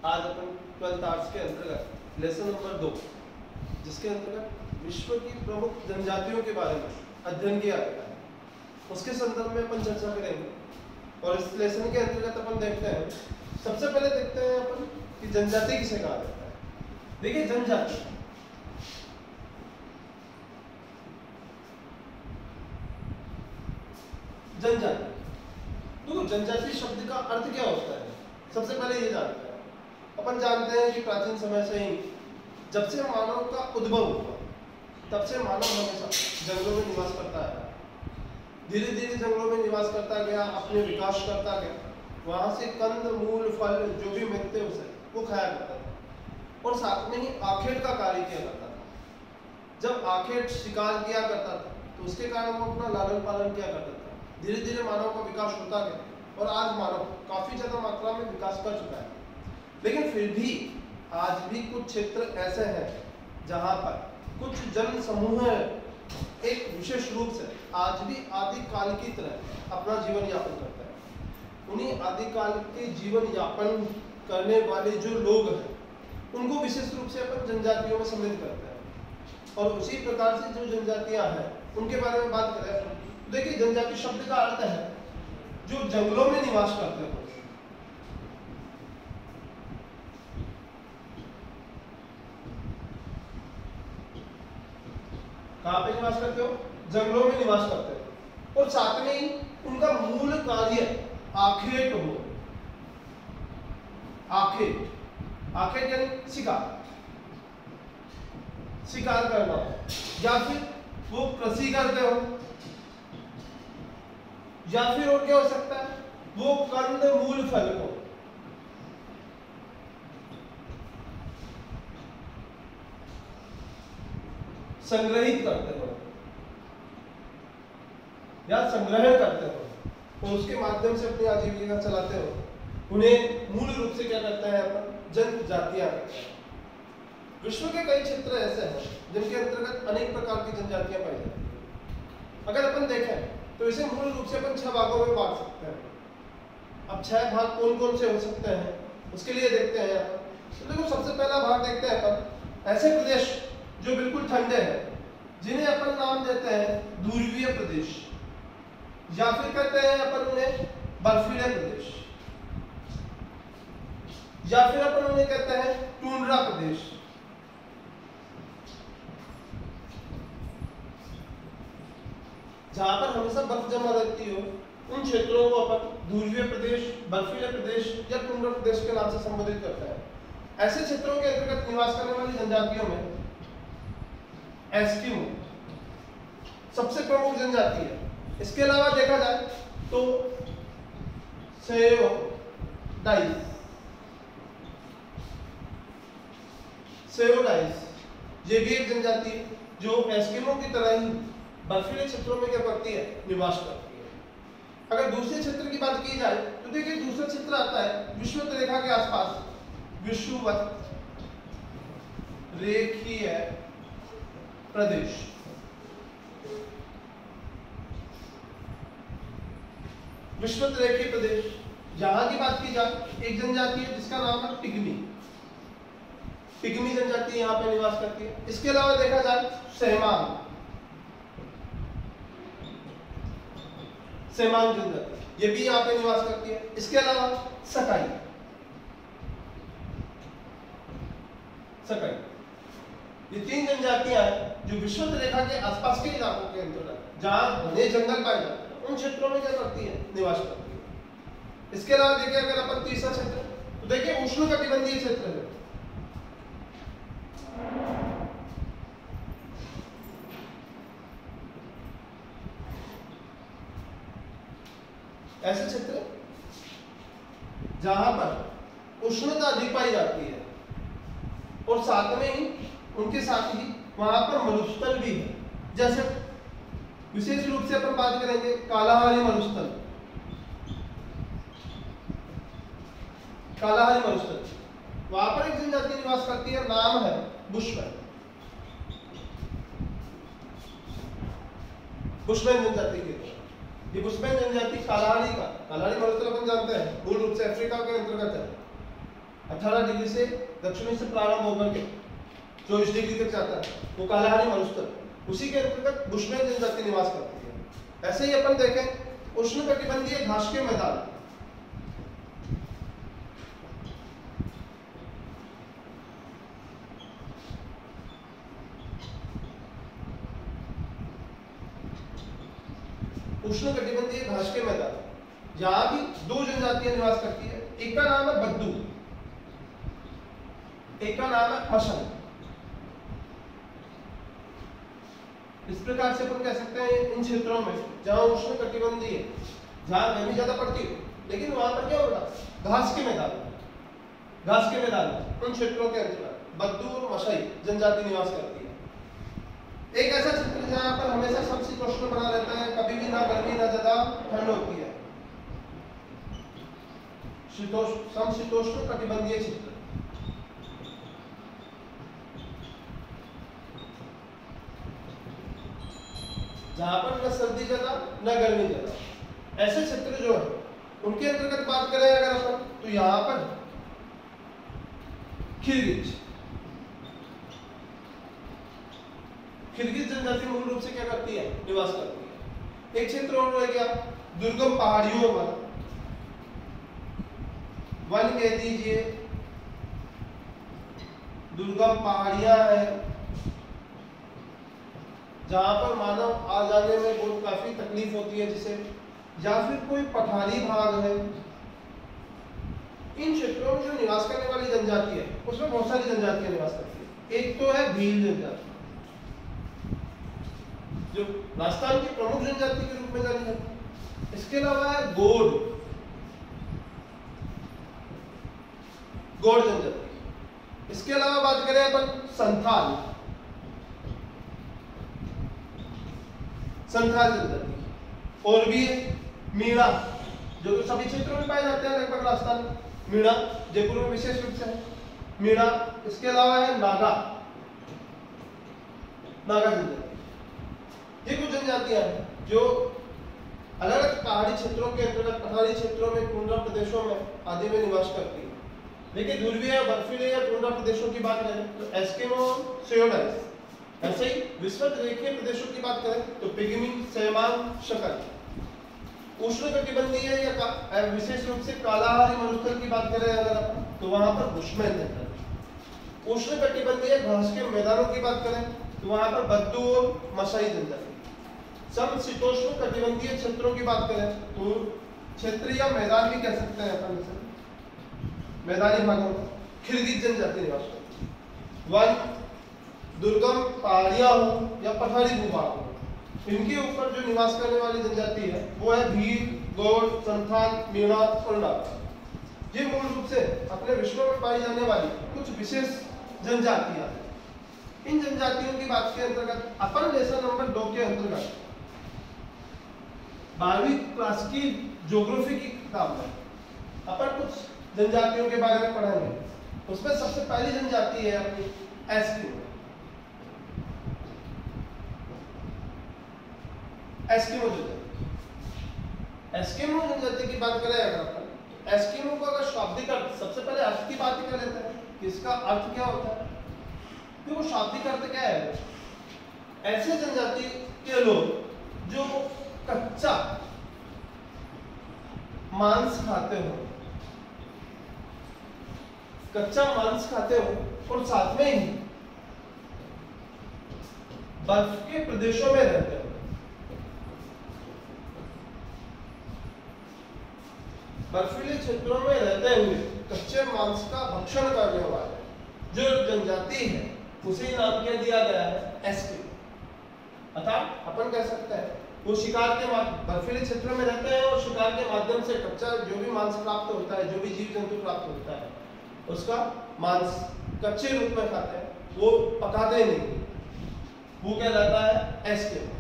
आज अपन 12th arts के अंतर्गत लेसन नंबर 2 जिसके अंतर्गत विश्व की प्रमुख जनजातियों के बारे में अध्ययन किया गया है उसके संदर्भ में अपन चर्चा करेंगे। और इस लेसन के अंतर्गत अपन देखते हैं, सबसे पहले देखते हैं अपन कि जनजाति किसे कहा जाता है। देखिए जनजाति तो जनजाति शब्द का अर्थ क्या होता है, सबसे पहले ये जानते हैं। अपन जानते हैं कि प्राचीन समय से ही जब से मानव का उद्भव हुआ तब से मानव हमेशा जंगलों में निवास करता है। धीरे धीरे जंगलों में निवास करता गया, अपने विकास करता गया, वहां से कंद मूल फल जो भी मिलते उसे वो खाया करता था और साथ में ही आखेट का कार्य किया करता था। जब आखेट शिकार किया करता था तो उसके कारण वो अपना लालन पालन किया करता था। धीरे धीरे मानव का विकास होता गया और आज मानव काफी ज्यादा मात्रा में विकास कर चुका है। लेकिन फिर भी आज भी कुछ क्षेत्र ऐसे हैं जहां पर कुछ जन समूह एक विशेष रूप से आज भी आदिकाल की तरह अपना जीवन यापन करते हैं। उन्हीं आदिकाल के जीवन यापन करने वाले जो लोग हैं उनको विशेष रूप से अपन जनजातियों में सम्मिलित करते हैं। और उसी प्रकार से जो जनजातियां हैं उनके बारे में बात करें तो देखिए जनजाति शब्द का अर्थ है जो जंगलों में निवास करते हैं। कहां पे निवास करते हो? जंगलों में निवास करते हो और साथ में ही उनका मूल कार्य आखेट हो। आखेट यानी शिकार करना, या फिर वो कृषि करते हो, या फिर और क्या हो सकता है वो कंद मूल फल को संग्रहित करते हो या संग्रहण करते हो और उसके माध्यम से अपनी आजीविका चलाते हो। उन्हें मूल रूप से क्या करते हैं अपन? जनजातियां कहते हैं। विश्व के कई क्षेत्र ऐसे हैं जिनके अंतर्गत अनेक प्रकार की जनजातियां पाई जाती हैं। अगर अपन देखें तो इसे मूल रूप से अपन 6 भागों में बांट सकते हैं। अब 6 भाग कौन कौन से हो सकते हैं उसके लिए देखते हैं अपन। तो देखो सबसे पहला भाग देखते हैं अपन ऐसे प्रदेश जो बिल्कुल ठंडे हैं जिन्हें अपन नाम देते हैं ध्रुवीय प्रदेश, या फिर कहते हैं अपन उन्हें बर्फीले प्रदेश, या फिर अपन उन्हें कहते हैं टुंड्रा प्रदेश। जहां पर हमेशा बर्फ जमा रहती हो उन क्षेत्रों को अपन ध्रुवीय प्रदेश, बर्फीले प्रदेश या टुंड्रा प्रदेश के नाम से संबोधित करते हैं। ऐसे क्षेत्रों के अंतर्गत निवास करने वाली जनजातियों में एस्किमो सबसे प्रमुख जनजाति है। इसके अलावा देखा जाए तो सेयोडाइस ये भी एक जनजाति है जो एस्किमो की तरह ही बर्फीले क्षेत्रों में क्या करती है? निवास करती है। अगर दूसरे क्षेत्र की बात की जाए तो देखिए दूसरा क्षेत्र आता है विषुवत रेखा के आसपास, विषुवत रेखीय प्रदेश। विषुवत रेखीय प्रदेश, यहां की बात की जाए एक जनजाति है जिसका नाम है पिग्मी जनजाति यहां पे निवास करती है। इसके अलावा देखा जाए सेमान जनजाति ये भी यहाँ पे निवास करती है। इसके अलावा सकाई ये 3 जनजातियां हैं जो विषुवत रेखा के आसपास के इलाकों के अंतर्गत जहां घने जंगल पाए जाते हैं उन क्षेत्रों में क्या करती है? निवास करती है। इसके अलावा देखिए अगर अपन तीसरा क्षेत्र तो देखिए उष्णकटिबंधीय क्षेत्र है। ऐसे क्षेत्र जहां पर उष्णता अधिक पाई जाती है और साथ में ही उनके साथ ही वहां पर मरुस्थल भी है। जैसे विशेष रूप से अपन बात करेंगे कालाहारी मरुस्थल। वहां पर एक जनजाति निवास करती है, नाम है बुशमैन जनजाति की। ये बुशमैन जनजाति कालाहारी मरुस्थल अपन जानते हैं मूल रूप से अफ्रीका के अंतर्गत है। 18 डिग्री से दक्षिणी से प्रारंभ होकर के 24 डिग्री तक जाता है, वो कालाहारी मरुस्थल, उसी के अंतर्गत बुशमैन जनजाति निवास करती है। ऐसे ही अपन देखें उष्णकटिबंधीय घास के मैदान, उष्णकटिबंधीय घास के मैदान, यहाँ भी दो जनजातियां निवास करती है। एक का नाम है बद्दू, एक का नाम है मशल। इस प्रकार से अपन कह सकते हैं इन क्षेत्रों में जहां उष्णकटिबंधीय, जहां गर्मी ज्यादा पड़ती है, लेकिन वहां पर क्या होगा, घास के मैदान, घास के मैदान, उन क्षेत्रों के अंतर्गत बद्दू और मशई जनजाति निवास करती है। एक ऐसा क्षेत्र जहां पर हमेशा समशीतोष्ण बना रहता है, कभी भी ना गर्मी ना ज्यादा ठंड होती है, समशीतोष्ण कटिबंधीय क्षेत्र। जहां पर न सर्दी ज्यादा न गर्मी ज्यादा, ऐसे क्षेत्र जो है उनके अंतर्गत बात करें अगर अपन, तो यहाँ पर किर्गिज, किर्गिज जनजाति मूल रूप से क्या करती है, निवास करती है। एक क्षेत्र और रह गया दुर्गम पहाड़ियों वाला, वन कह दीजिए, दुर्गम पहाड़ियां हैं जहां पर मानव आ जाने में बहुत काफी तकलीफ होती है जिसे, या फिर कोई पठारी भाग है। इन क्षेत्रों में जो निवास करने वाली जनजाति है उसमें बहुत सारी जनजातियां निवास करती है। एक तो है भील जनजाति, जो राजस्थान की प्रमुख जनजाति के रूप में जानी जाती है। इसके अलावा है गोंड, गोंड जनजाति। इसके अलावा बात करें अपन संथाल, संथाल जनजाति, और भी मीणा, जो तो सभी क्षेत्रों में पाए जाते हैं लगभग राजस्थान में, मीणा जयपुर में विशेष रूप से है मीणा। इसके अलावा है नागा, नागा जनजाति। ये कुछ जनजातियां हैं जो अलग अलग पहाड़ी क्षेत्रों के अंतर्गत, पहाड़ी क्षेत्रों में, टुंड्रा प्रदेशों में आदि में निवास करती है। लेकिन ध्रुवीय, बर्फीले या टुंड्रा प्रदेशों की बात करें तो एस्किमो, सेयोडाइस। ऐसे ही विस्तृत रेखीय प्रदेशों की बात करें तो पिग्मी, सैमान, शकल। उष्णकटिबंधीय या विशेष रूप से कालाहारी मरुस्थल की बात करें अगर तो वहां पर बुशमैन जनजाति। उष्णकटिबंधीय घास के मैदानों की बात करें तो वहां पर बद्दू और मशई जनजाति। समशीतोष्ण कटिबंधीय क्षेत्रों की बात करें तो क्षेत्र या मैदान भी कह सकते हैं अपन इसे, मैदानी भागों में किर्गिज जनजाति निवास करती है। वन, दुर्गम पहाड़ियां हो या पठारी भूभाग हो, इनके ऊपर जो निवास करने वाली जनजाति है वो है भील, गोंड, संथाल, मीणा और नागा। ये मूल रूप से अपने विश्व में पाई जाने वाली कुछ विशेष जनजातियां हैं। इन जनजातियों की बात के अंतर्गत अपन लेसन नंबर 2 के अंतर्गत 12वीं क्लास की ज्योग्राफी की किताब में अपन कुछ जनजातियों के बारे में पढ़ेंगे। उसमें सबसे पहली जनजाति है अपनी एस्किमो। एस्किमो जनजाति, एस्किमो जनजाति की बात करें अगर अपन, एस्किमो को अगर शाब्दिक अर्थ, सबसे पहले अर्थ की बात ही कर लेते हैं कि इसका अर्थ क्या होता है। तो वो शाब्दिक अर्थ क्या है, ऐसे जनजाति के लोग जो कच्चा मांस खाते हो, कच्चा मांस खाते हो और साथ में ही बर्फ के प्रदेशों में रहते हो। बर्फीले क्षेत्रों में रहते हुए कच्चे मांस का भक्षण करने वाले जो जनजाति है उसे नाम क्या दिया गया है, एस्किमो। अर्थात अपन कह सकते हैं वो शिकार के बर्फीले क्षेत्रों में रहते हैं और शिकार के माध्यम से कच्चा जो भी मांस प्राप्त होता है, जो भी जीव जंतु प्राप्त होता है, उसका मांस कच्चे रूप में खाते हैं, वो पकाते नहीं, वो क्या रहता है, एस्किमो।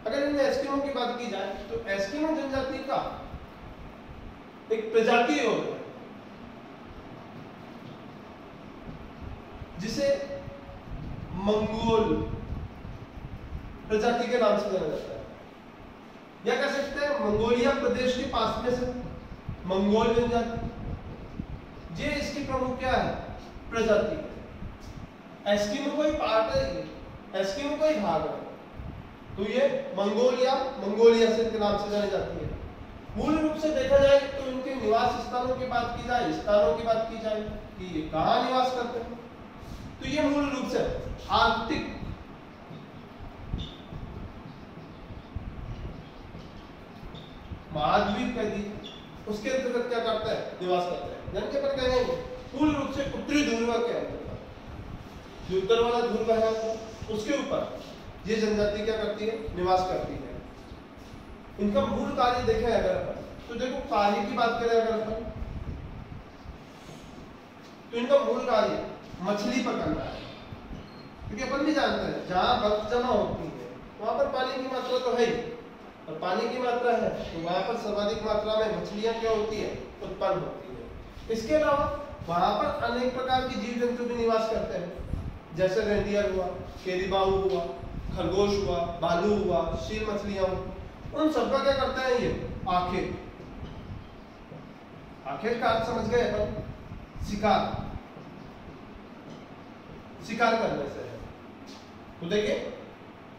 अगर इन एस्किमो की बात की जाए तो एस्किमो जनजाति का एक प्रजाति होता है जिसे मंगोल प्रजाति के नाम से जाना जाता है, या कह सकते हैं मंगोलिया प्रदेश के पास में से मंगोल जनजाति। ये इसकी इसकी प्रमुख क्या है? प्रजाति है। एस्किमो कोई पार्ट है, एस्किमो कोई भाग है। तो ये मंगोलिया से के नाम से जानी जाती है। मूल रूप से देखा जाए तो इनके निवास स्थानों की बात की जाए, स्थानों की बात की जाए कि ये कहाँ निवास करते हैं, तो ये मूल रूप से आर्कटिक महाद्वीप कह दी, उसके अंतर्गत क्या करता है? निवास करता है। यानी कि अपन कहेंगे मूल रूप से उत्तरी ध्रुव के अंतर्गत, जो उत्तर वाला ध्रुव है उसके ऊपर ये जनजाति क्या करती है? निवास करती है। इनका मूल कार्य देखें अगर अपन, तो देखो कार्य की बात करें अगर अपन, तो इनका मूल कार्य मछली पकड़ना है। क्योंकि अपन भी जानते हैं जहां बर्फ जमा होती है वहां पर पानी की मात्रा तो है ही, और पानी की मात्रा है तो वहां पर सर्वाधिक मात्रा में मछलियां क्या होती है? उत्पन्न होती है। इसके अलावा वहां पर अनेक प्रकार की जीव जंतु भी निवास करते हैं, जैसे रेंडियर हुआ, केरीबाऊ हुआ, खरगोश हुआ, भालू हुआ, शील मछलियां हुई। उन सबका क्या करता है? ये आंखें, आंखें का अर्थ समझ गए अपन? शिकार करने से है। तो देखिए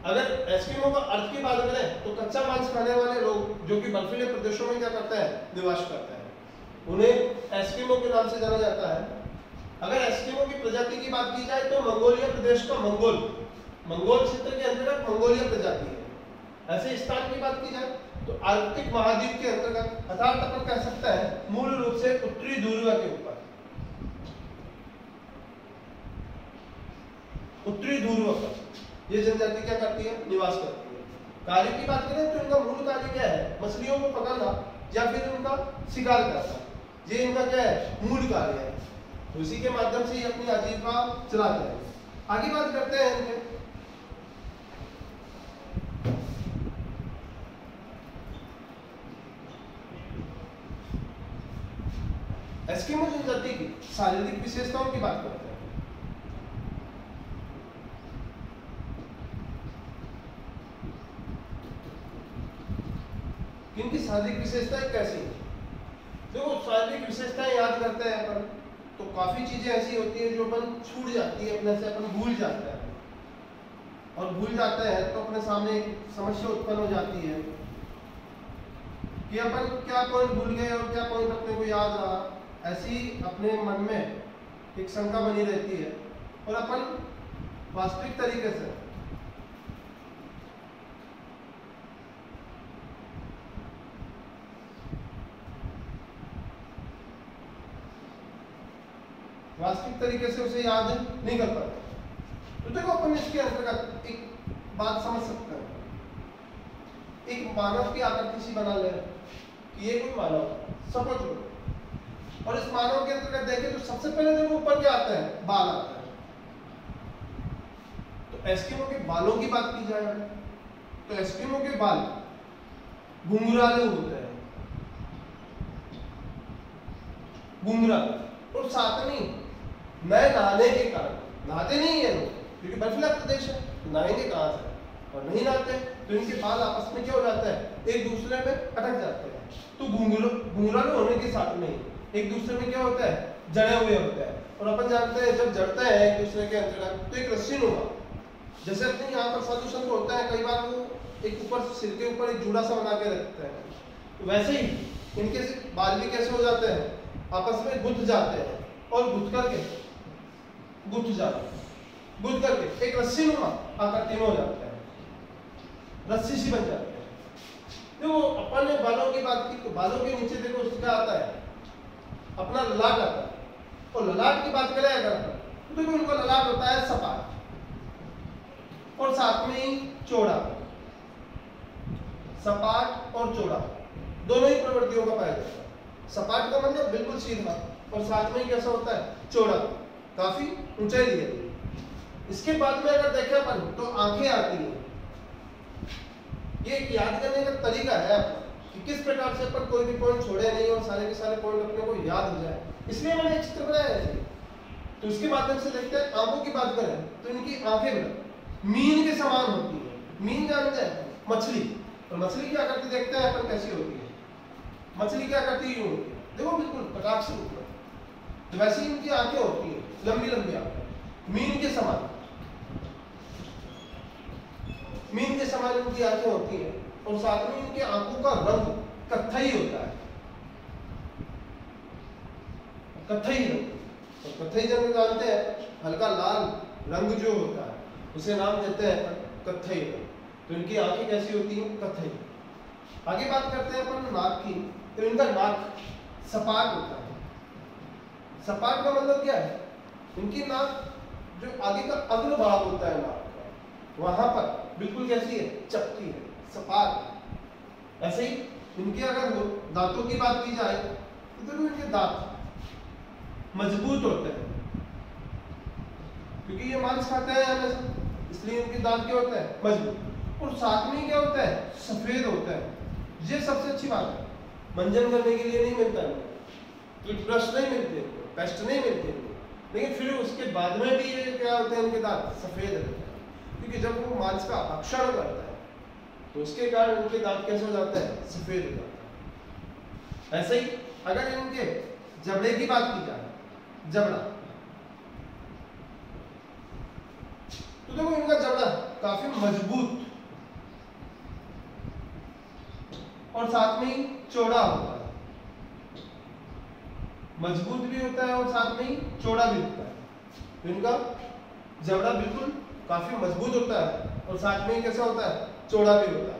अगर एस्किमो का अर्थ की बात करें तो कच्चा मांस खाने वाले लोग जो कि बर्फीले प्रदेशों में क्या करते हैं? निवास करते हैं, उन्हें एस्किमो के नाम से जाना जाता है। अगर एस्किमो की प्रजाति की बात की जाए तो मंगोलिया प्रदेश का मंगोल क्षेत्र के अंतर्गत मंगोलिया प्रजाति है। ऐसे स्थान की बात की जाए तो आर्कटिक महाद्वीप के अंतर्गत, अर्थात अपन कह सकते हैं मूल रूप से उत्तरी ध्रुव के ऊपर, उत्तरी ध्रुव पर ये जनजाति क्या करती है? निवास करती है। कार्य की बात करें तो इनका मूल कार्य क्या है? मछलियों को पकड़ना या फिर उनका शिकार करना, ये इनका क्या है? मूल कार्य है। तो इसी के माध्यम से ये अपनी आजीविका चलाते हैं। आगे बात करते हैं इनके एस्किमो जनजाति की शारीरिक विशेषताओं की बात करते हैं। इनकी शारीरिक विशेषताएं कैसी है? देखो शारीरिक विशेषताएं याद करते हैं अपन तो काफी चीजें ऐसी होती है जो अपन छूट जाती है, अपने से अपन भूल जाते हैं, और भूल जाते हैं तो अपने सामने एक समस्या उत्पन्न हो जाती है कि अपन क्या पॉइंट भूल गए और क्या पॉइंट अपने को याद रहा। ऐसी अपने मन में एक शंका बनी रहती है, और अपन वास्तविक तरीके से उसे याद नहीं कर पाते। तो देखो अपन इसके अंतर्गत एक बात समझ सकते हैं, एक मानव की आकृति सी बना ले कि ये कोई मानव सपोज करो, और इस मानव के अंतर्गत देखें तो सबसे पहले देखो ऊपर क्या आता है? बाल आता है। तो एस्किमो के बालों की बात की जाए तो एस्किमो के बाल घुंघराले होते हैं, घुंघराले, और साथ में नए नहाने के कारण, नहाते नहीं है लोग क्योंकि बर्फीला प्रदेश है, तो नहाएंगे कहाँ से? और नहीं नहाते तो इनके बाल आपस में क्या हो जाता है? एक दूसरे में अटक जाते हैं। तो घुंघराले होने के साथ में एक दूसरे में क्या होता है? जड़े हुए होते हैं। और अपन जानते हैं जब जड़ते हैं एक दूसरे के अंतर्गत तो एक रस्सी नुमा, जैसे अपने यहाँ पर साधु संत होता है, कई बार वो एक ऊपर सिर के ऊपर एक जूड़ा सा बना के रखते हैं, तो वैसे ही इनके बाल भी कैसे हो जाते हैं? आपस में गुंथ जाते हैं, और गुंथ करके एक रस्सी नुमा आकृति में हो जाते हैं, रस्सी सी बन जाते हैं। देखो अपन ने बालों की बात की तो बालों के नीचे देखो क्या आता है? अपना ललाट आता है, और ललाट की बात करें अगर तो देखो उनका ललाट होता है सपाट, और साथ में ही चौड़ा। सपाट और चौड़ा दोनों ही प्रवृत्तियों का पाया जाता है। सपाट का मतलब बिल्कुल सीधा, और साथ में ही कैसा होता है? चौड़ा, काफी ऊंचाई दी जाती है। इसके बाद में अगर देखें अपन तो आंखें आती हैं। ये याद करने का तरीका है कि किस प्रकार से अपन कोई भी पॉइंट छोड़े नहीं और सारे के सारे पॉइंट अपने को याद हो जाए, इसलिए मैंने एक चित्र बनाया है। तो इसके माध्यम से देखते हैं। आंखों की बात करें तो इनकी आंखें मीन के समान होती है। मीन जानते हैं? मछली। और मछली की आकृति देखते हैं अपन कैसी होती है। मछली की आकृति यूं होती है, देखो बिल्कुल कटाक्ष रूप में, तो वैसे ही इनकी आंखें होती हैं, लंबी लंबी आंखें, मीन के समान, मीन के समान इनकी आंखें होती हैं। और साथ में इनकी आंखों का रंग कत्थई होता है, कत्थई रंग। तो कत्थई रंग जानते हैं, हल्का लाल रंग जो होता है उसे नाम देते हैं कत्थई रंग। तो इनकी आंखें कैसी होती हैं? कत्थई। आगे बात करते हैं अपन नाक की। तो इनका नाक सपाट होता है। सपाट का मतलब क्या है? इनकी नाक जो आगे का अग्र भाग होता है नाक का, वहां पर बिल्कुल कैसी है? चपटी है, सपाट। ऐसे ही इनके अगर दांतों की बात की जाए तो देखो इनके दांत मजबूत होते हैं, क्योंकि ये मांस खाते हैं हमेशा, इसलिए इनके दांत क्या होते हैं? मजबूत। और साथ में क्या होता है? सफेद होता है। ये सबसे अच्छी बात है, मंजन करने के लिए नहीं मिलता है, टूथब्रश नहीं मिलते, पेस्ट नहीं मिलते, लेकिन फिर उसके बाद में भी ये क्या होते हैं? इनके दांत सफेद रहते हैं, क्योंकि जब वो मांस का भक्षण करता है तो उसके कारण इनके दांत कैसे हो जाते हैं? सफेद हो जाते हैं। ऐसे ही अगर इनके जबड़े की बात की जाए, जबड़ा, तो देखो इनका जबड़ा काफी मजबूत और साथ में ही चौड़ा होता है, मजबूत भी होता है और साथ में ही चौड़ा भी होता है। तो इनका जबड़ा बिल्कुल काफी मजबूत होता है और साथ में ही कैसा होता है? चौड़ा भी होता है।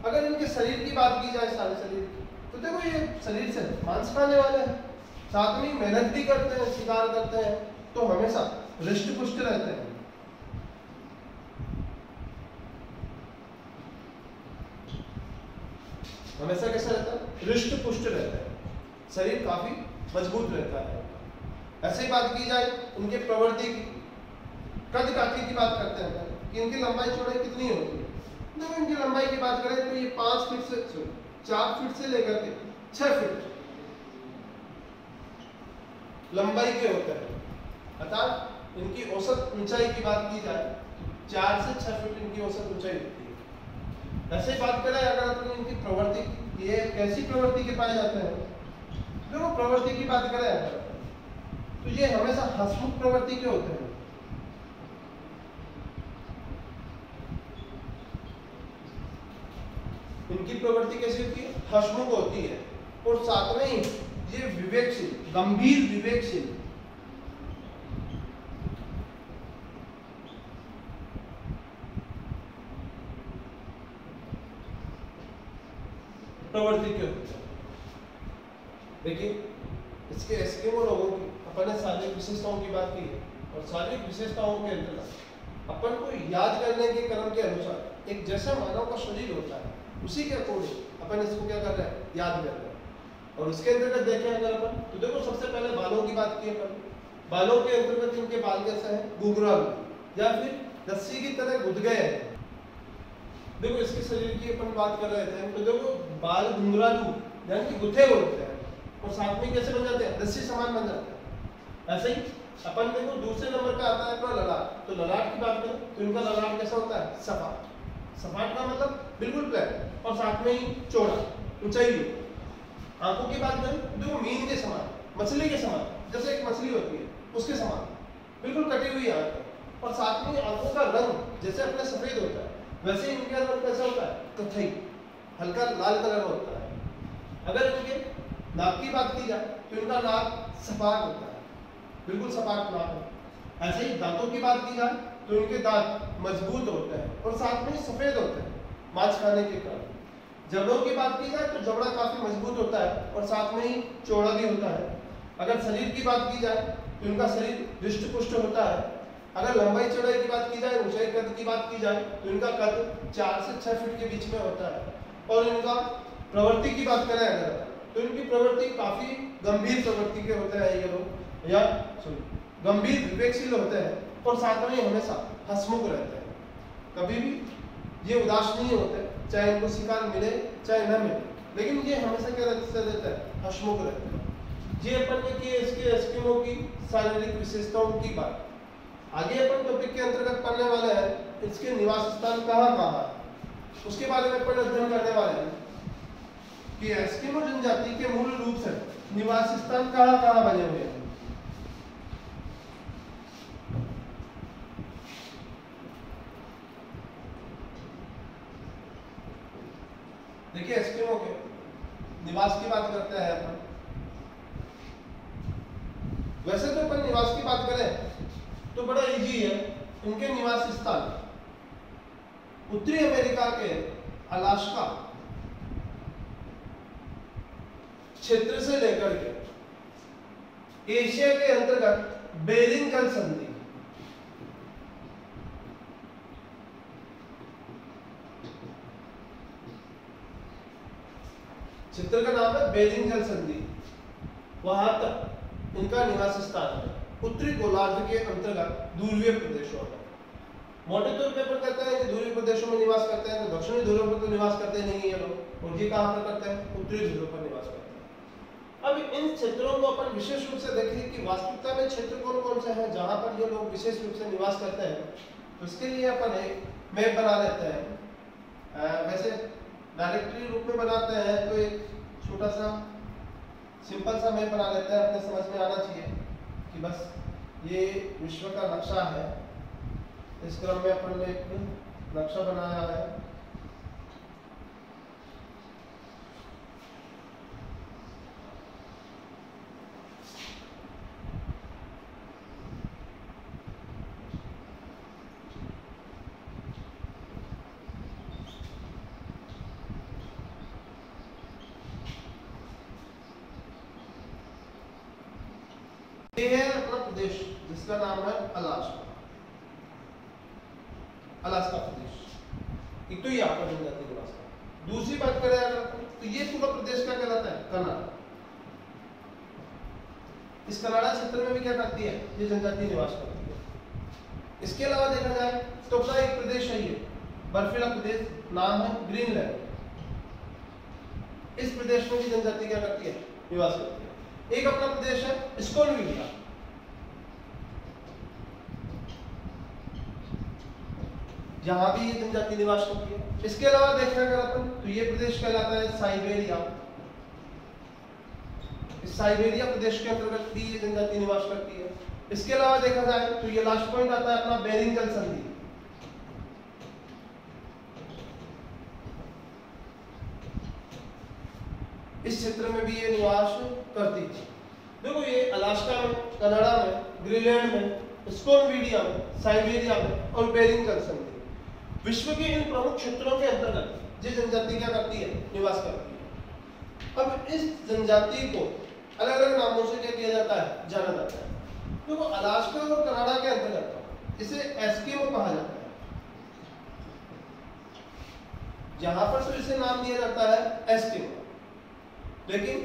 अगर इनके शरीर की बात की जाए, सारे शरीर की, तो देखो ये शरीर से मांस खाने वाले हैं, साथ में मेहनत भी करते हैं, शिकार करते हैं, तो हमेशा हृष्ट पुष्ट रहते हैं। हमेशा कैसा रहता है? हृष्ट पुष्ट रहता है, शरीर काफी मजबूत रहता है। ऐसे ही बात की जाए उनके प्रवृत्ति की, कद काठी की बात करते हैं कि इनकी लंबाई चौड़ाई कितनी होती है। देखो इनकी लंबाई की बात करें तो ये 5 फीट से 4 फीट से लेकर के 6 फीट लंबाई के होते हैं। अर्थात इनकी औसत ऊंचाई की बात की जाए 4 से 6 फीट इनकी औसत ऊंचाई होती है। ऐसे बात करें अगर अपनी इनकी प्रवृत्ति, ये कैसी प्रवृत्ति के पाए जाते हैं? देखो प्रवृत्ति की बात करें अगर, तो ये हमेशा हंसमुख प्रवृत्ति के होते हैं। इनकी प्रवृत्ति कैसी होती है? हंसमुख होती है और साथ में ही ये विवेकशील, गंभीर विवेकशील, प्रवृत्ति के होते हैं। देखिए इसके एस्किमो लोगों की अपन ने शारीरिक विशेषताओं की बात की है, और शारीरिक विशेषताओं के अंतर्गत अपन को याद करने के क्रम के अनुसार एक जैसा मानव का शरीर होता है उसी के अकॉर्डिंग अपन इसको क्या कर रहे हैं? याद कर रहे हैं। और उसके अंतर्गत देखें अगर अपन, तो देखो सबसे पहले बालों की बात की अपन। बालों के अंतर्गत इनके बाल कैसे हैं? घुंघरालू या फिर रस्सी की तरह गुद गए हैं। देखो इसके शरीर की अपन बात कर रहे थे, तो देखो बाल घुंघरालू यानी कि गुथे हुए होते हैं और साथ में कैसे बन जाते हैं? रस्सी समान बन जाते हैं। ऐसे ही अपन देखो दूसरे नंबर पे आता है अपना ललाट। तो ललाट की बात करें तो इनका ललाट कैसा होता है? सपाट। सपाट का मतलब बिल्कुल फ्लैट और साथ में ही चौड़ा, ऊंचाई। आंखों की बात करें तो देखो मीन के समान, मछली के समान, जैसे एक मछली होती है उसके समान बिल्कुल कटी हुई आंख, और साथ में आंखों का रंग जैसे अपने सफेद होता है वैसे इनका रंग कैसा होता है? कत्थई, हल्का लाल कलर होता है। अगर इनके नाक की बात की जाए तो इनका नाक सपाट होता है, बिल्कुल सपाट नाक है। ऐसे ही दांतों की बात की जाए तो इनके दांत मजबूत होते हैं और साथ में सफेद होते हैं मांस खाने के कारण। जबड़ों की बात की जाए तो जबड़ा काफी मजबूत होता है और साथ में ही चौड़ा भी होता है। अगर शरीर की बात की जाए तो इनका शरीर हृष्ट पुष्ट होता है। अगर लंबाई चौड़ाई की बात की जाए, ऊंचाई कद की बात की जाए तो इनका कद 4 से 6 फीट के बीच में होता है। और इनका प्रवृत्ति की बात करें अगर, तो इनकी प्रवृत्ति काफी गंभीर प्रवृत्ति के होते हैं ये लोग, या गंभीर विवेकशील होते हैं और साथ में हमेशा हंसमुख रहते हैं। कभी भी ये उदास नहीं होते, चाहे इनको शिकार मिले चाहे न मिले, लेकिन ये हमेशा क्या रहते हैं? हंसमुख रहते हैं। ये अपन ने किए इसके एस्किमो की शारीरिक विशेषताओं की बात। आगे अपन टॉपिक के अंतर्गत पढ़ने वाले हैं इसके निवास स्थान कहाँ है, उसके बारे में अपन अध्ययन करने वाले हैं कि एस्किमो जनजाति के मूल रूप से निवास स्थान कहाँ बने हुए हैं। वैसे तो अपन निवास की बात करें तो बड़ा इजी है। इनके निवास स्थान उत्तरी अमेरिका के अलास्का क्षेत्र से लेकर के एशिया के अंतर्गत बेरिंग जल संधि, क्षेत्र का नाम है बेरिंग जल संधि, वहां तक इनका निवास स्थान है। उत्तरी गोलार्ध के अंतर्गत ध्रुवीय प्रदेशों में मोटे तौर पे अपन कहते हैं कि ध्रुवीय प्रदेशों में निवास करते हैं, तो दक्षिणी ध्रुव पर तो निवास करते नहीं है लोग, और ये कहां पर करते हैं? उत्तरी ध्रुव पर निवास करते हैं। अब इन क्षेत्रों को अपन विशेष रूप से देखें कि वास्तविकता में क्षेत्र कौन कौन से हैं जहां पर ये लोग विशेष रूप से निवास करते हैं। तो इसके लिए अपन एक मैप बना लेते हैं। वैसे डायरेक्टरी रूप में बनाते हैं तो एक छोटा सा सिंपल सा मैप बना लेते हैं, अपने समझ में आना चाहिए कि बस ये विश्व का नक्शा है। इस क्रम में अपन ने एक नक्शा बनाया है। ये है अपना प्रदेश जिसका नाम है अलास्का, अलास्का प्रदेश। एक तो ये आपका जनजाति निवास है। दूसरी बात करें अगर तो ये पूरा प्रदेश क्या कहलाता है? कनाडा। इस कनाडा क्षेत्र में भी क्या करती है? ये जनजाति निवास करती है। इसके अलावा देखा जाए तो अपना एक प्रदेश है ये बर्फीला प्रदेश, नाम है ग्रीनलैंड। इस प्रदेश में भी जनजाति क्या करती है? निवास करती है। एक अपना प्रदेश है स्कोनविलिया, जहां भी ये जनजाति निवास करती है। इसके अलावा देखें अगर अपन तो ये प्रदेश कहलाता है साइबेरिया। इस साइबेरिया प्रदेश के अंतर्गत भी ये जनजाति निवास करती है। इसके अलावा देखा जाए तो ये लास्ट पॉइंट आता है अपना बेरिंग जल संधि। इस क्षेत्र में भी ये निवास करती है। देखो ये अलास्का में, कनाडा में, ग्रीनलैंड में, स्कोनविलिया में, साइबेरिया में और बेरिंग जल संधि, विश्व के इन प्रमुख क्षेत्रों के अंतर्गत ये जनजाति क्या करती है? निवास करती है। अब इस जनजाति को अलग अलग नामों से क्या किया जाता है? जाना जाता है। देखो अलास्का और कनाडा के अंतर्गत इसे एस्किमो कहा जाता है। जहां पर तो इसे नाम दिया जाता है एस्किमो, लेकिन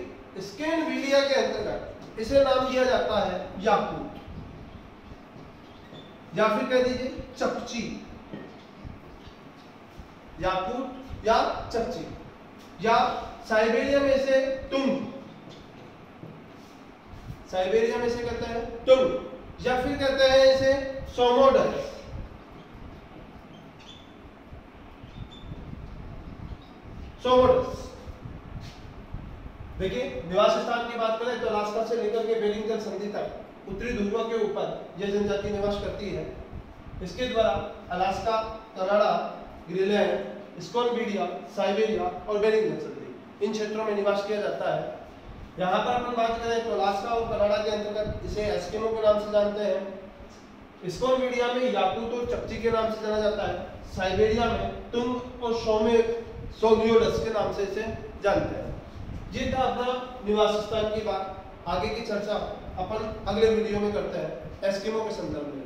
स्कोनविलिया के अंतर्गत इसे नाम दिया जाता है याकूट, या फिर कह दीजिए चकची, याकूट या चकची, या साइबेरिया में इसे तुंग, साइबेरिया में इसे कहते हैं तुंग, या फिर कहते हैं इसे सोमोडस। सोमोडस। देखिए निवास स्थान की बात करें तो अलास्का से लेकर के बेरिंग जल संधि तक उत्तरी ध्रुव के ऊपर यह जनजाति निवास करती है। इसके द्वारा अलास्का, कनाडा, ग्रीनलैंड, स्कोनविलिया, साइबेरिया और बेरिंग जल संधि इन क्षेत्रों में निवास किया जाता है। यहाँ पर अपन बात करें तो अलास्का और कनाडा के अंतर्गत इसे एस्किमो के नाम से जानते हैं। स्कोनविलिया में याकूट और चकची के नाम से जाना जाता है। साइबेरिया में तुंग और सोमियोडस के नाम से इसे जानते हैं। ये था अपना निवास स्थान की बात। आगे की चर्चा अपन अगले वीडियो में करते हैं एस्किमो के संदर्भ में।